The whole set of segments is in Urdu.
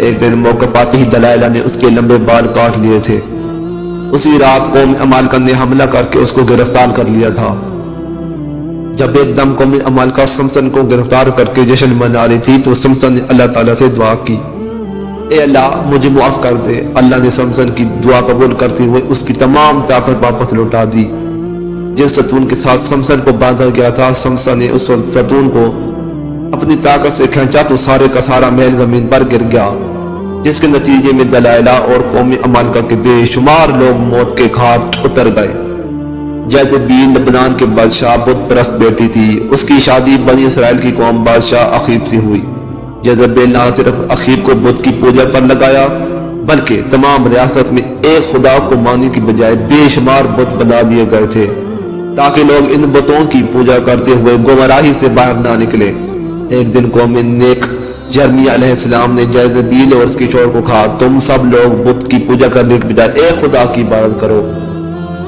ایک دن موقع پاتے ہی دلائلہ نے اس کے لمبے بال کاٹ لیے تھے۔ اسی رات قوم عمالقہ نے حملہ کر کے اس کو گرفتار کر لیا تھا۔ جب ایک دم قوم عمالقہ سمسن کو گرفتار کر کے جشن منا رہی تھی تو سمسن نے اللہ تعالیٰ سے دعا کی، اے اللہ مجھے معاف کر دے۔ اللہ نے سمسن کی دعا قبول کرتے ہوئے اس کی تمام طاقت واپس لوٹا دی۔ جس ستون کے ساتھ سمسن کو باندھا گیا تھا، سمسن نے اس ستون کو اپنی طاقت سے کھینچا تو سارے کا سارا محل زمین پر گر گیا، جس کے نتیجے میں دلائلہ اور قوم عمالقہ کے بے شمار لوگ موت کے گھاٹ اتر گئے۔ جیزبیل لبنان کے بادشاہ بت پرست بیٹی تھی۔ اس کی شادی بنی اسرائیل کی قوم بادشاہ اخیب سے ہوئی۔ جیزبیل نہ صرف اخیب کو بت کی پوجا پر لگایا بلکہ تمام ریاست میں ایک خدا کو ماننے کی بجائے بے شمار بت بنا دیے گئے تھے تاکہ لوگ ان بتوں کی پوجا کرتے ہوئے گمراہی سے باہر نہ نکلے۔ ایک دن قوم نیک جرمیہ علیہ السلام نے جیزبیل اور اس کے شوہر کو کہا، تم سب لوگ بت کی پوجا کرنے کی بجائے ایک خدا کی عبادت کرو،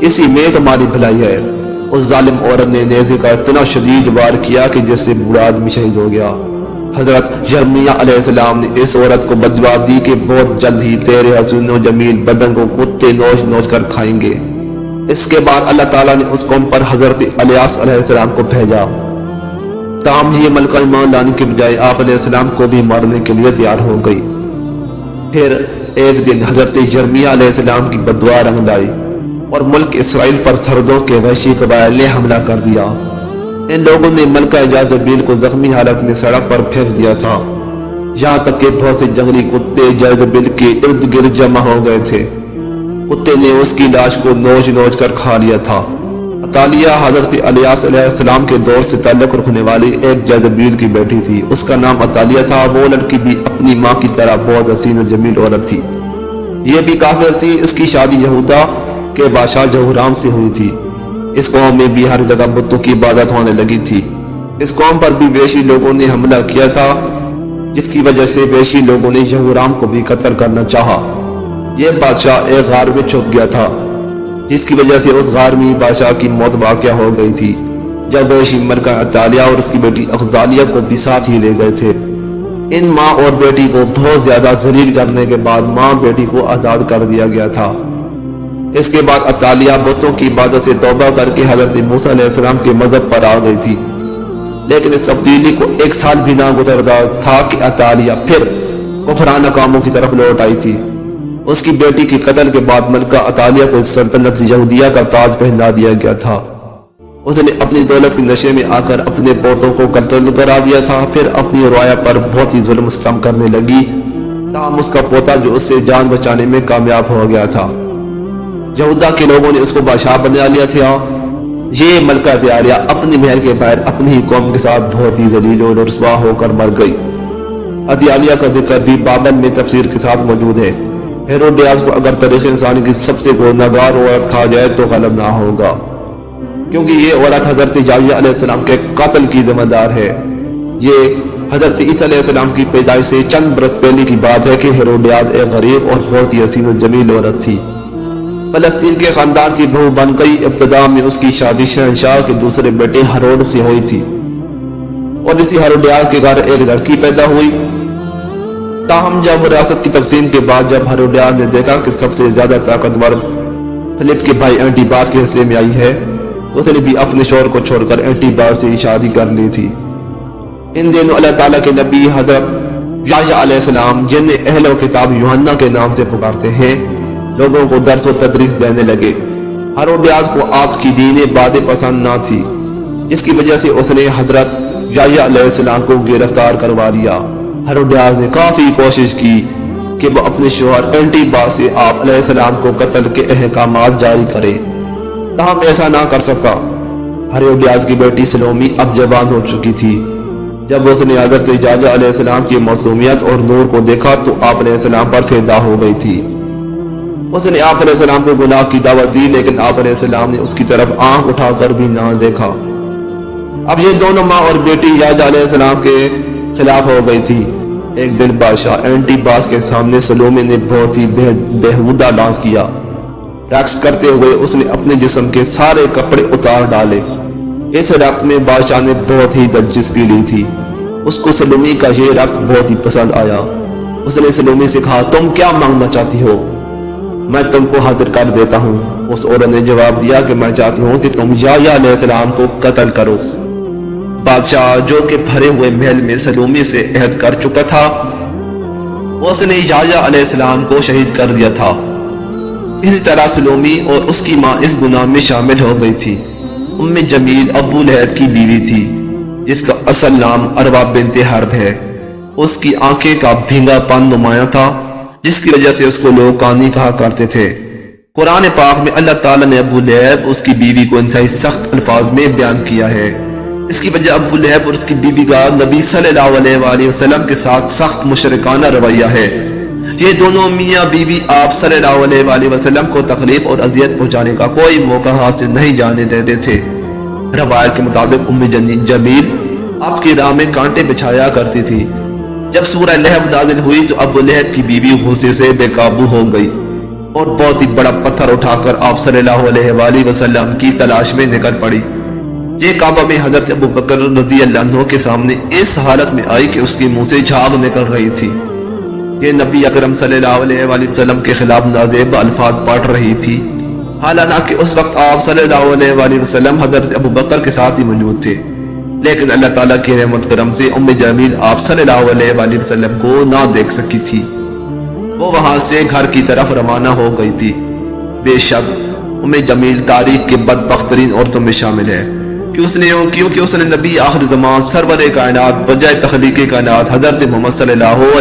اسی میں تمہاری بھلائی ہے۔ اس ظالم عورت نے نیزے کا اتنا شدید وار کیا کہ جس سے بوڑھا آدمی شہید ہو گیا۔ حضرت جرمیہ علیہ السلام نے اس عورت کو بددعا دی کہ بہت جلد ہی تیرے حسین و جمیل بدن کو کتے نوچ نوچ کر کھائیں گے۔ اس کے بعد اللہ تعالیٰ نے اس قوم پر حضرت الیاس علیہ السلام کو بھیجا، تاہم یہ ملکہ ایمان لانے کے بجائے آپ علیہ السلام کو بھی مارنے کے لیے تیار ہو گئی۔ پھر ایک دن حضرت جرمیہ علیہ السلام کی بددعا رنگ لائی اور ملک اسرائیل پر سردوں کے وحشی قبائل نے حملہ کر دیا۔ ان لوگوں نے ملکہ جیزبیل کو زخمی حالت میں سڑک پر پھینک دیا تھا، یہاں تک کہ بہت سے جنگلی کتے جیزبیل کے ارد گرد جمع ہو گئے تھے۔ کتے نے اس کی لاش کو نوچ نوچ کر کھا لیا تھا۔ عطالیہ حضرت الیاس علیہ السلام کے دور سے تعلق رکھنے والی ایک جیزبیل کی بیٹی تھی۔ اس کا نام عطالیہ تھا۔ وہ لڑکی بھی اپنی ماں کی طرح بہت حسین و جمیل عورت تھی۔ یہ بھی کافر تھی۔ اس کی شادی یہودا کے بادشاہ جہورام سے ہوئی تھی۔ اس قوم میں بھی ہر جگہ بتوں کی عبادت ہونے لگی تھی۔ اس قوم پر بھی بیشی لوگوں نے حملہ کیا تھا، جس کی وجہ سے بیشی لوگوں نے یہورام کو بھی قتل کرنا چاہا۔ یہ بادشاہ ایک غار میں چھپ گیا تھا، جس کی وجہ سے اس غار میں بادشاہ کی موت واقع ہو گئی تھی، جب بیشی ملکہ عطالیہ اور اس کی بیٹی اغزالیہ کو بھی ساتھ ہی لے گئے تھے۔ ان ماں اور بیٹی کو بہت زیادہ ذلیل کرنے کے بعد ماں بیٹی کو آزاد کر دیا گیا تھا۔ اس کے بعد عطالیہ بتوں کی عبادت سے توبہ کر کے حضرت موسیٰ علیہ السلام کے مذہب پر آ گئی تھی، لیکن اس تبدیلی کو ایک سال بھی نہ گزرتا تھا کہ عطالیہ پھر کفرانہ کاموں کی طرف لوٹ آئی تھی۔ اس کی بیٹی کے قتل کے بعد ملکہ عطالیہ کو سلطنت یہودیہ کا تاج پہنا دیا گیا تھا۔ اس نے اپنی دولت کے نشے میں آ کر اپنے پوتوں کو قتل کرا دیا تھا، پھر اپنی رعایا پر بہت ہی ظلم ستم کرنے لگی، تاہم اس کا پوتا جو اس سے جان بچانے میں کامیاب ہو گیا تھا۔ یہودا کے لوگوں نے اس کو بادشاہ بنا لیا تھا۔ یہ ملکہ عطالیہ اپنے محل کے باہر اپنی ہی قوم کے ساتھ بہت ہی ذلیل و رسوا ہو کر مر گئی۔ عطالیہ کا ذکر بھی بابل میں تفسیر کے ساتھ موجود ہے۔ ہیروڈیاس کو اگر تاریخ انسانی کی سب سے گنہگار عورت کہا جائے تو غلط نہ ہوگا، کیونکہ یہ عورت حضرت یحییٰ علیہ السلام کے قتل کی ذمہ دار ہے۔ یہ حضرت عیسیٰ علیہ السلام کی پیدائش سے چند برس پہلے کی بات ہے کہ ہیروڈیاس ایک غریب اور بہت ہی حسین و جمیل عورت تھی۔ فلسطین کے خاندان کی بہو بن گئی۔ ابتدا میں اس کی شادی شہنشاہ کے دوسرے بیٹے ہیرود سے ہوئی تھی اور اسی ہیروڈیاس کے گھر ایک لڑکی پیدا ہوئی۔ تاہم جب ریاست کی تقسیم کے بعد جب ہیروڈیاس نے دیکھا کہ سب سے زیادہ طاقتور فلپ کے بھائی اینٹی باس کے حصے میں آئی ہے، اس نے بھی اپنے شوہر کو چھوڑ کر اینٹی باس سے شادی کر لی تھی۔ ان دنوں اللہ تعالیٰ کے نبی حضرت یحییٰ علیہ السلام، جنہیں اہل و کتاب یوحنا کے نام سے پکارتے ہیں، لوگوں کو درس و تدریس دینے لگے۔ ہیروڈیاس کو آپ کی دینی باتیں پسند نہ تھی، جس کی وجہ سے اس نے حضرت یحییٰ علیہ السلام کو گرفتار کروا لیا۔ ہیروڈیاس نے کافی کوشش کی کہ وہ اپنے شوہر اینٹی باس سے آپ علیہ السلام کو قتل کے احکامات جاری کرے، تاہم ایسا نہ کر سکا۔ ہیروڈیاس کی بیٹی سلومی اب جوان ہو چکی تھی۔ جب اس نے حضرت یحییٰ علیہ السلام کی معصومیت اور نور کو دیکھا تو آپ علیہ السلام پر فدا ہو گئی تھی۔ اس نے آپ علیہ السلام کو گناہ کی دعوت دی، لیکن آپ علیہ السلام نے اس کی طرف آنکھ اٹھا کر بھی نہ دیکھا۔ اب یہ دونوں ماں اور بیٹی یحییٰ علیہ السلام کے خلاف ہو گئی تھی۔ ایک دن بادشاہ اینٹی باس کے سامنے سلومی نے بہت ہی بےہودہ ڈانس کیا۔ رقص کرتے ہوئے اس نے اپنے جسم کے سارے کپڑے اتار ڈالے۔ اس رقص میں بادشاہ نے بہت ہی دلچسپی لی تھی۔ اس کو سلومی کا یہ رقص بہت ہی پسند آیا۔ اس نے سلومی سے کہا تم کیا مانگنا چاہتی ہو؟ میں تم کو حاضر کر دیتا ہوں۔ اس عورت نے جواب دیا کہ میں چاہتی ہوں کہ تم یحییٰ علیہ السلام کو قتل کرو۔ بادشاہ جو کہ بھرے ہوئے محل میں سلومی سے عہد کر چکا تھا، اس نے یحییٰ علیہ السلام کو شہید کر دیا تھا۔ اسی طرح سلومی اور اس کی ماں اس گناہ میں شامل ہو گئی تھی۔ ام جمیل ابو لہب کی بیوی تھی، جس کا اصل نام عروہ بنت حرب ہے۔ اس کی آنکھیں کا بھینگا پن نمایاں تھا، جس کی وجہ سے اس کو لوگ کانی کہا کرتے تھے۔ قرآن پاک میں اللہ تعالیٰ نے ابو لہب اس کی بیوی کو انتہائی سخت الفاظ میں بیان کیا ہے۔ اس کی وجہ ابو لہب اور اس کی بیوی کا نبی صلی اللہ علیہ وآلہ وسلم کے ساتھ سخت مشرکانہ رویہ ہے۔ یہ دونوں میاں بیوی آپ صلی اللہ علیہ وآلہ وسلم کو تکلیف اور اذیت پہنچانے کا کوئی موقع حاصل نہیں جانے دیتے تھے۔ روایت کے مطابق ام جمیل آپ کی راہ میں کانٹے بچھایا کرتی تھی۔ جب سورہ لہب نازل ہوئی تو ابو لہب کی بیوی غصے سے بے قابو ہو گئی اور بہت ہی بڑا پتھر اٹھا کر آپ صلی اللہ علیہ وآلہ وسلم کی تلاش میں نکل پڑی۔ یہ کعبہ میں حضرت ابو بکر رضی اللہ عنہ کے سامنے اس حالت میں آئی کہ اس کے منہ سے جھاگ نکل رہی تھی۔ یہ نبی اکرم صلی اللہ علیہ وآلہ وسلم کے خلاف نازیب الفاظ پڑھ رہی تھی، حالانکہ اس وقت آپ صلی اللہ علیہ وآلہ وسلم حضرت ابو بکر کے ساتھ ہی موجود تھے، لیکن اللہ تعالیٰ کی رحمت کرم سے ام جمیل آپ صلی اللہ علیہ وآلہ وسلم کو نہ دیکھ سکی تھی۔ وہ وہاں سے گھر کی طرف روانہ ہو گئی تھی۔ بے شک ام جمیل تاریخ کے بدبخت ترین عورتوں میں شامل ہے، کیونکہ اس نے نبی آخر زمان سرور کائنات بجائے تخلیق کائنات حضرت محمد صلی اللہ علیہ